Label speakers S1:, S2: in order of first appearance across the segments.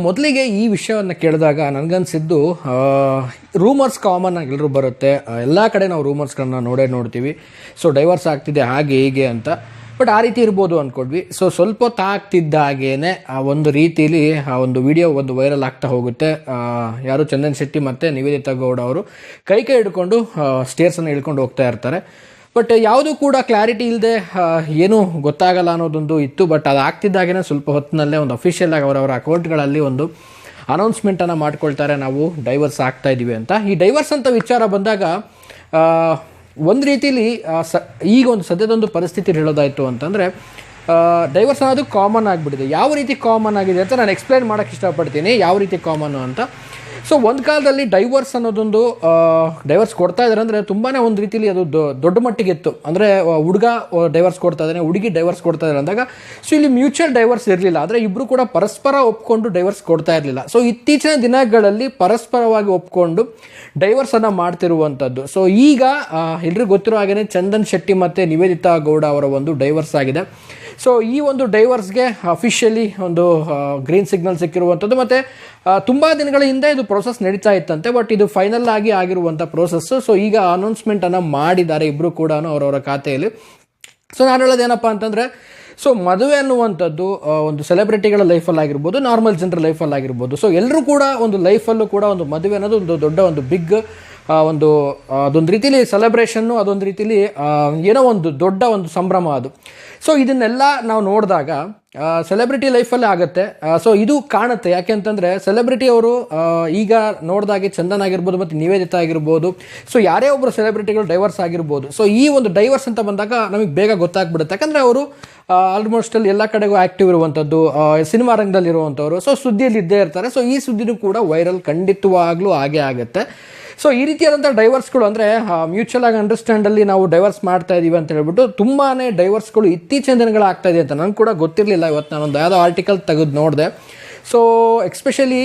S1: ಮೊದಲಿಗೆ ಈ ವಿಷಯವನ್ನು ಕೇಳಿದಾಗ ನನಗನ್ಸಿದ್ದು ರೂಮರ್ಸ್ ಕಾಮನ್ ಆಗಿ ಎಲ್ಲರೂ ಬರುತ್ತೆ. ಎಲ್ಲ ಕಡೆ ನಾವು ರೂಮರ್ಸ್ಗಳನ್ನ ನೋಡ್ತೀವಿ. ಸೊ ಡೈವರ್ಸ್ ಆಗ್ತಿದೆ ಹಾಗೆ ಹೀಗೆ ಅಂತ. ಬಟ್ ಆ ರೀತಿ ಇರ್ಬೋದು ಅಂದ್ಕೊಂಡ್ವಿ. ಸೊ ಸ್ವಲ್ಪ ಹೊತ್ತು ಆಗ್ತಿದ್ದ ಹಾಗೇನೆ ಆ ಒಂದು ರೀತಿಲಿ ಆ ಒಂದು ವಿಡಿಯೋ ಒಂದು ವೈರಲ್ ಆಗ್ತಾ ಹೋಗುತ್ತೆ. ಯಾರು ಚಂದನ್ ಶೆಟ್ಟಿ ಮತ್ತು ನಿವೇದಿತಾ ಗೌಡ ಅವರು ಕೈ ಹಿಡ್ಕೊಂಡು ಸ್ಟೇರ್ಸನ್ನು ಇಳ್ಕೊಂಡು ಹೋಗ್ತಾ ಇರ್ತಾರೆ. ಬಟ್ ಯಾವುದೂ ಕೂಡ ಕ್ಲಾರಿಟಿ ಇಲ್ಲದೆ ಏನೂ ಗೊತ್ತಾಗಲ್ಲ ಅನ್ನೋದೊಂದು ಇತ್ತು. ಬಟ್ ಅದು ಆಗ್ತಿದ್ದಾಗೇ ಸ್ವಲ್ಪ ಹೊತ್ತಿನಲ್ಲೇ ಒಂದು ಅಫಿಷಿಯಲ್ ಆಗಿ ಅವರವರ ಅಕೌಂಟ್ಗಳಲ್ಲಿ ಒಂದು ಅನೌನ್ಸ್ಮೆಂಟನ್ನು ಮಾಡ್ಕೊಳ್ತಾರೆ, ನಾವು ಡೈವರ್ಸ್ ಆಗ್ತಾ ಇದ್ದೀವಿ ಅಂತ. ಈ ಡೈವರ್ಸ್ ಅಂತ ವಿಚಾರ ಬಂದಾಗ ಒಂದು ರೀತಿಲಿ ಈಗ ಒಂದು ಸದ್ಯದೊಂದು ಪರಿಸ್ಥಿತಿ ಹೇಳೋದಾಯಿತು ಅಂತಂದರೆ ಡೈವರ್ಸ್ ಅನ್ನೋದು ಕಾಮನ್ ಆಗಿಬಿಟ್ಟಿದೆ. ಯಾವ ರೀತಿ ಕಾಮನ್ ಆಗಿದೆ ಅಂತ ನಾನು ಎಕ್ಸ್ಪ್ಲೈನ್ ಮಾಡೋಕ್ಕೆ ಇಷ್ಟಪಡ್ತೀನಿ, ಯಾವ ರೀತಿ ಕಾಮನ್ನು ಅಂತ. ಸೊ ಒಂದು ಕಾಲದಲ್ಲಿ ಡೈವರ್ಸ್ ಅನ್ನೋದೊಂದು ಡೈವರ್ಸ್ ಕೊಡ್ತಾ ಇದ್ದಾರೆ ಅಂದರೆ ತುಂಬಾ ಒಂದು ರೀತಿಯಲ್ಲಿ ಅದು ದೊಡ್ಡ ಮಟ್ಟಿಗೆ ಇತ್ತು. ಅಂದರೆ ಹುಡುಗ ಡೈವರ್ಸ್ ಕೊಡ್ತಾ ಇದ್ದಾನೆ, ಹುಡುಗಿ ಡೈವರ್ಸ್ ಕೊಡ್ತಾ ಇದ್ದಾರೆ ಅಂದಾಗ ಸೊ ಇಲ್ಲಿ ಮ್ಯೂಚುವಲ್ ಡೈವರ್ಸ್ ಇರಲಿಲ್ಲ. ಆದರೆ ಇಬ್ಬರು ಕೂಡ ಪರಸ್ಪರ ಒಪ್ಕೊಂಡು ಡೈವರ್ಸ್ ಕೊಡ್ತಾ ಇರಲಿಲ್ಲ. ಸೊ ಇತ್ತೀಚಿನ ದಿನಗಳಲ್ಲಿ ಪರಸ್ಪರವಾಗಿ ಒಪ್ಕೊಂಡು ಡೈವರ್ಸನ್ನು ಮಾಡ್ತಿರುವಂಥದ್ದು. ಸೊ ಈಗ ಎಲ್ರಿಗೂ ಗೊತ್ತಿರೋ ಹಾಗೆಯೇ ಚಂದನ್ ಶೆಟ್ಟಿ ಮತ್ತು ನಿವೇದಿತಾ ಗೌಡ ಅವರ ಒಂದು ಡೈವರ್ಸ್ ಆಗಿದೆ. ಸೊ ಈ ಒಂದು ಡೈವರ್ಸ್ಗೆ ಅಫಿಷಿಯಲಿ ಒಂದು ಗ್ರೀನ್ ಸಿಗ್ನಲ್ ಸಿಕ್ಕಿರುವಂಥದ್ದು. ಮತ್ತು ತುಂಬ ದಿನಗಳ ಹಿಂದೆ ಇದು ಪ್ರೋಸೆಸ್ ನಡೀತಾ ಇತ್ತಂತೆ. ಬಟ್ ಇದು ಫೈನಲ್ ಆಗಿ ಆಗಿರುವಂಥ ಪ್ರೋಸೆಸ್ಸು. ಸೊ ಈಗ ಅನೌನ್ಸ್ಮೆಂಟನ್ನು ಮಾಡಿದ್ದಾರೆ ಇಬ್ಬರು ಕೂಡ ಅವರವರ ಖಾತೆಯಲ್ಲಿ. ಸೊ ನಾನು ಹೇಳೋದೇನಪ್ಪ ಅಂತಂದರೆ, ಸೊ ಮದುವೆ ಅನ್ನುವಂಥದ್ದು ಒಂದು ಸೆಲೆಬ್ರಿಟಿಗಳ ಲೈಫಲ್ಲಿ ಆಗಿರ್ಬೋದು, ನಾರ್ಮಲ್ ಜನರ ಲೈಫಲ್ಲಿ ಆಗಿರ್ಬೋದು. ಸೊ ಎಲ್ಲರೂ ಕೂಡ ಒಂದು ಲೈಫಲ್ಲೂ ಕೂಡ ಒಂದು ಮದುವೆ ಅನ್ನೋದು ಒಂದು ದೊಡ್ಡ ಒಂದು ಬಿಗ್ ಅದೊಂದು ರೀತಿಲಿ ಸೆಲೆಬ್ರೇಷನ್ನು, ಅದೊಂದು ರೀತಿಲಿ ಏನೋ ಒಂದು ದೊಡ್ಡ ಒಂದು ಸಂಭ್ರಮ ಅದು. ಸೊ ಇದನ್ನೆಲ್ಲ ನಾವು ನೋಡಿದಾಗ ಸೆಲೆಬ್ರಿಟಿ ಲೈಫಲ್ಲೇ ಆಗುತ್ತೆ. ಸೊ ಇದು ಕಾಣುತ್ತೆ. ಯಾಕೆ ಅಂತಂದರೆ ಸೆಲೆಬ್ರಿಟಿ ಅವರು ಈಗ ನೋಡಿದಾಗೆ ಚಂದನ್ ಆಗಿರ್ಬೋದು ಮತ್ತು ನಿವೇದಿತಾ ಆಗಿರ್ಬೋದು, ಸೊ ಯಾರೇ ಒಬ್ಬರು ಸೆಲೆಬ್ರಿಟಿಗಳು ಡೈವರ್ಸ್ ಆಗಿರ್ಬೋದು. ಸೊ ಈ ಒಂದು ಡೈವರ್ಸ್ ಅಂತ ಬಂದಾಗ ನಮಗೆ ಬೇಗ ಗೊತ್ತಾಗ್ಬಿಡುತ್ತೆ. ಯಾಕಂದರೆ ಅವರು ಆಲ್ಮೋಸ್ಟ್ ಅಲ್ಲಿ ಎಲ್ಲ ಕಡೆಗೂ ಆ್ಯಕ್ಟಿವ್ ಇರುವಂಥದ್ದು, ಸಿನಿಮಾ ರಂಗದಲ್ಲಿರುವಂಥವ್ರು. ಸೊ ಸುದ್ದಿಯಲ್ಲಿ ಇದ್ದೇ ಇರ್ತಾರೆ. ಸೊ ಈ ಸುದ್ದಿನೂ ಕೂಡ ವೈರಲ್ ಖಂಡಿತವಾಗ್ಲೂ ಆಗೇ ಆಗುತ್ತೆ. ಸೊ ಈ ರೀತಿಯಾದಂಥ ಡೈವರ್ಸ್ಗಳು ಅಂದರೆ ಮ್ಯೂಚುವಲ್ ಆಗಿ ಅಂಡರ್ಸ್ಟ್ಯಾಂಡಲ್ಲಿ ನಾವು ಡೈವರ್ಸ್ ಮಾಡ್ತಾ ಇದ್ದೀವಿ ಅಂತ ಹೇಳ್ಬಿಟ್ಟು ತುಂಬಾ ಡೈವರ್ಸ್ಗಳು ಇತ್ತೀಚಿನ ದಿನಗಳು ಆಗ್ತಾ ಇದೆ ಅಂತ ನನಗೆ ಕೂಡ ಗೊತ್ತಿರಲಿಲ್ಲ. ಇವತ್ತು ನಾನೊಂದು ಯಾವುದೋ ಆರ್ಟಿಕಲ್ ತೆಗೆದು ನೋಡಿದೆ. ಸೊ ಎಕ್ಸ್ಪೆಷಲಿ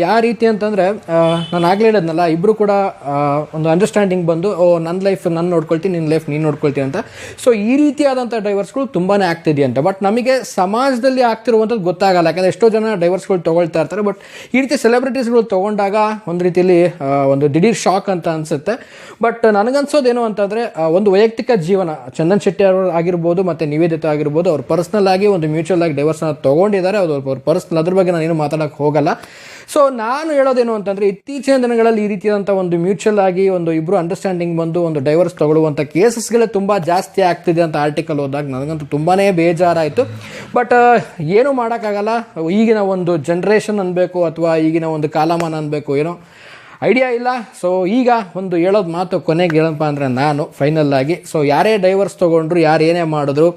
S1: ಯಾವ ರೀತಿ ಅಂತಂದರೆ ನಾನು ಆಗಲೇ ಹೇಳಿದ್ನಲ್ಲ, ಇಬ್ಬರು ಕೂಡ ಒಂದು ಅಂಡರ್ಸ್ಟ್ಯಾಂಡಿಂಗ್ ಬಂದು ನನ್ನ ಲೈಫ್ ನಾನು ನೋಡ್ಕೊಳ್ತೀನಿ, ನಿನ್ನ ಲೈಫ್ ನೀನು ನೋಡ್ಕೊಳ್ತೀನಿ ಅಂತ. ಸೊ ಈ ರೀತಿಯಾದಂಥ ಡೈವರ್ಸ್ಗಳು ತುಂಬಾ ಆಗ್ತಿದೆಯಂತೆ. ಬಟ್ ನಮಗೆ ಸಮಾಜದಲ್ಲಿ ಆಗ್ತಿರುವಂಥದ್ದು ಗೊತ್ತಾಗಲ್ಲ. ಯಾಕಂದರೆ ಎಷ್ಟೋ ಜನ ಡೈವರ್ಸ್ಗಳು ತೊಗೊಳ್ತಾ ಇರ್ತಾರೆ. ಬಟ್ ಈ ರೀತಿ ಸೆಲೆಬ್ರಿಟೀಸ್ಗಳು ತೊಗೊಂಡಾಗ ಒಂದು ರೀತಿಯಲ್ಲಿ ಒಂದು ದಿಢೀರ್ ಶಾಕ್ ಅಂತ ಅನಿಸುತ್ತೆ. ಬಟ್ ನನಗನ್ಸೋದೇನು ಅಂತಂದರೆ ಒಂದು ವೈಯಕ್ತಿಕ ಜೀವನ, ಚಂದನ್ ಶೆಟ್ಟಿ ಅವರು ಆಗಿರ್ಬೋದು ಮತ್ತು ನಿವೇದಿತಾ ಆಗಿರ್ಬೋದು, ಅವ್ರು ಪರ್ಸ್ನಲ್ ಆಗಿ ಒಂದು ಮ್ಯೂಚುವಲ್ ಆಗಿ ಡೈವರ್ಸ್ನ ತೊಗೊಂಡಿದ್ದಾರೆ. ಅವ್ರ ಪರ್ಸ್ನಲ್ ಅದ್ರ ಬಗ್ಗೆ ಏನು ಮಾತಾಡೋಕ್ಕೆ ಹೋಗಲ್ಲ. ಸೊ ನಾನು ಹೇಳೋದೇನು ಅಂತಂದರೆ, ಇತ್ತೀಚಿನ ದಿನಗಳಲ್ಲಿ ಈ ರೀತಿಯಾದಂಥ ಒಂದು ಮ್ಯೂಚುವಲ್ ಆಗಿ ಒಂದು ಇಬ್ಬರು ಅಂಡರ್ಸ್ಟ್ಯಾಂಡಿಂಗ್ ಬಂದು ಒಂದು ಡೈವರ್ಸ್ ತಗೊಳ್ಳುವಂಥ ಕೇಸಸ್ಗಳೇ ತುಂಬ ಜಾಸ್ತಿ ಆಗ್ತಿದೆ ಅಂತ ಆರ್ಟಿಕಲ್ ಓದಾಗ ನನಗಂತೂ ತುಂಬಾ ಬೇಜಾರಾಯಿತು. ಬಟ್ ಏನೂ ಮಾಡೋಕ್ಕಾಗಲ್ಲ. ಈಗಿನ ಒಂದು ಜನ್ರೇಷನ್ ಅನ್ಬೇಕು ಅಥವಾ ಈಗಿನ ಒಂದು ಕಾಲಮಾನ ಅನ್ಬೇಕು, ಏನೋ ಐಡಿಯಾ ಇಲ್ಲ. ಸೊ ಈಗ ಒಂದು ಹೇಳೋದು ಮಾತು ಕೊನೆಗೆ ಹೇಳಪ್ಪ ಅಂದರೆ ನಾನು ಫೈನಲ್ ಆಗಿ, ಸೊ ಯಾರೇ ಡೈವರ್ಸ್ ತೊಗೊಂಡ್ರು, ಯಾರು ಏನೇ ಮಾಡಿದ್ರು,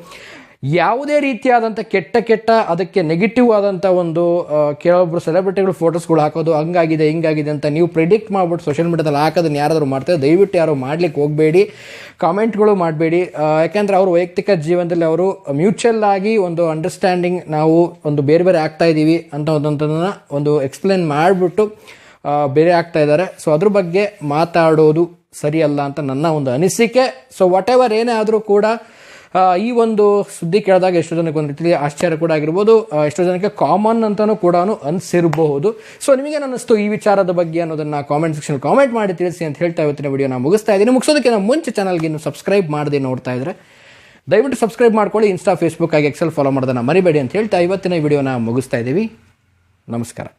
S1: ಯಾವುದೇ ರೀತಿಯಾದಂಥ ಕೆಟ್ಟ ಅದಕ್ಕೆ ನೆಗೆಟಿವ್ ಆದಂಥ ಒಂದು ಕೆಲವೊಬ್ಬರು ಸೆಲೆಬ್ರಿಟಿಗಳು ಫೋಟೋಸ್ಗಳು ಹಾಕೋದು ಹಿಂಗಾಗಿದೆ ಅಂತ ನೀವು ಪ್ರಿಡಿಕ್ಟ್ ಮಾಡಿಬಿಟ್ಟು ಸೋಷಿಯಲ್ ಮೀಡಿಯಾದಲ್ಲಿ ಹಾಕೋದನ್ನ ಯಾರಾದರೂ ಮಾಡ್ತಾರೆ, ದಯವಿಟ್ಟು ಯಾರು ಮಾಡ್ಲಿಕ್ಕೆ ಹೋಗಬೇಡಿ, ಕಾಮೆಂಟ್ಗಳು ಮಾಡಬೇಡಿ. ಯಾಕೆಂದರೆ ಅವರು ವೈಯಕ್ತಿಕ ಜೀವನದಲ್ಲಿ ಅವರು ಮ್ಯೂಚುವಲ್ ಆಗಿ ಒಂದು ಅಂಡರ್ಸ್ಟ್ಯಾಂಡಿಂಗ್, ನಾವು ಒಂದು ಬೇರೆ ಆಗ್ತಾ ಇದ್ದೀವಿ ಅಂತ ಒಂದು ಎಕ್ಸ್ಪ್ಲೇನ್ ಮಾಡಿಬಿಟ್ಟು ಬೇರೆ ಆಗ್ತಾ ಇದ್ದಾರೆ. ಸೊ ಅದ್ರ ಬಗ್ಗೆ ಮಾತಾಡೋದು ಸರಿಯಲ್ಲ ಅಂತ ನನ್ನ ಒಂದು ಅನಿಸಿಕೆ. ಸೊ ವಾಟ್ ಎವರ್ ಏನೇ ಆದರೂ ಕೂಡ ಈ ಒಂದು ಸುದ್ದಿ ಕೇಳಿದಾಗ ಎಷ್ಟೋ ಜನಕ್ಕೆ ಒಂದು ರೀತಿಯಲ್ಲಿ ಆಶ್ಚರ್ಯ ಕೂಡ ಆಗಿರ್ಬೋದು, ಎಷ್ಟೋ ಜನಕ್ಕೆ ಕಾಮನ್ ಅಂತಲೂ ಕೂಡ ಅನಿಸಿರಬಹುದು. ಸೊ ನಿಮಗೆ ಅನ್ನಿಸ್ತು ಈ ವಿಚಾರದ ಬಗ್ಗೆ ಅನ್ನೋದನ್ನು ಕಾಮೆಂಟ್ ಸೆಕ್ಷನ್ ಕಾಮೆಂಟ್ ಮಾಡಿ ತಿಳಿಸಿ ಅಂತ ಹೇಳ್ತಾ ಇವತ್ತಿನ ವಿಡಿಯೋನ ಮುಗಿಸ್ತಾ ಇದ್ದೀನಿ. ಮುಗಿಸೋದಕ್ಕೆ ನಾವು ಮುಂಚೆ ಚಾನಲ್ಗೆ ಇನ್ನು ಸಬ್ಸ್ಕ್ರೈಬ್ ಮಾಡದೆ ನೋಡ್ತಾ ಇದ್ರೆ ದಯವಿಟ್ಟು ಸಬ್ಸ್ಕ್ರೈಬ್ ಮಾಡ್ಕೊಳ್ಳಿ. ಇನ್ಸ್ಟಾ, ಫೇಸ್ಬುಕ್ ಆಗಿ ಎಕ್ಸೆಲ್ ಫಾಲೋ ಮಾಡೋದನ್ನು ಮರಿಬೇಡಿ ಅಂತ ಹೇಳ್ತಾ ಇವತ್ತಿನ ವಿಡಿಯೋನ ಮುಗಿಸ್ತಾ ಇದ್ದೀವಿ. ನಮಸ್ಕಾರ.